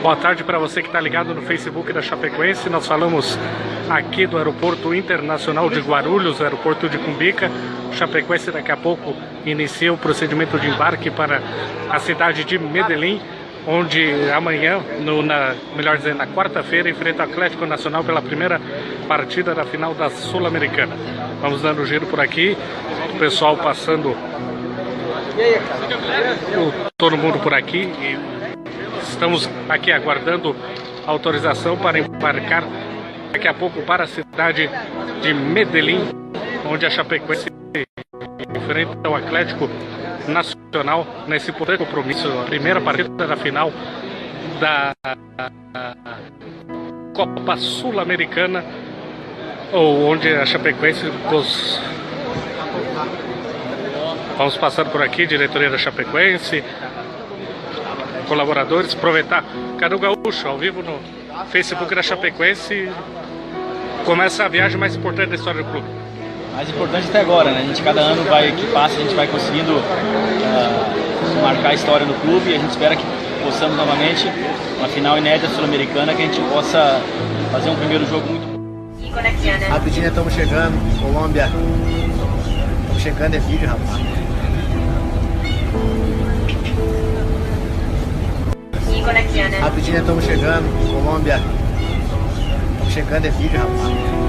Boa tarde para você que está ligado no Facebook da Chapecoense. Nós falamos aqui do Aeroporto Internacional de Guarulhos, aeroporto de Cumbica. Chapecoense daqui a pouco inicia o procedimento de embarque para a cidade de Medellín, onde amanhã, melhor dizendo, na quarta-feira, enfrenta o Atlético Nacional pela primeira partida da final da Sul-Americana. Vamos dando giro por aqui, o pessoal passando, todo mundo por aqui, e estamos aqui aguardando autorização para embarcar daqui a pouco para a cidade de Medellín, onde a Chapecoense enfrenta o Atlético Nacional nesse importante compromisso, a primeira partida da final da Copa Sul-Americana, onde a Chapecoense vamos passando por aqui, diretoria da Chapecoense, colaboradores, aproveitar Cadu Gaúcho ao vivo no Facebook da Chapecoense. Começa a viagem mais importante da história do clube. Mais importante até agora, né? A gente, cada ano que passa, a gente vai conseguindo marcar a história no clube, e a gente espera que possamos novamente, uma final inédita sul-americana, que a gente possa fazer um primeiro jogo muito bom. Rapidinho, estamos chegando, Colômbia. Estamos chegando, é vídeo, rapaz. Rapidinho, estamos chegando, Colômbia. Estamos chegando, é vídeo, rapaz.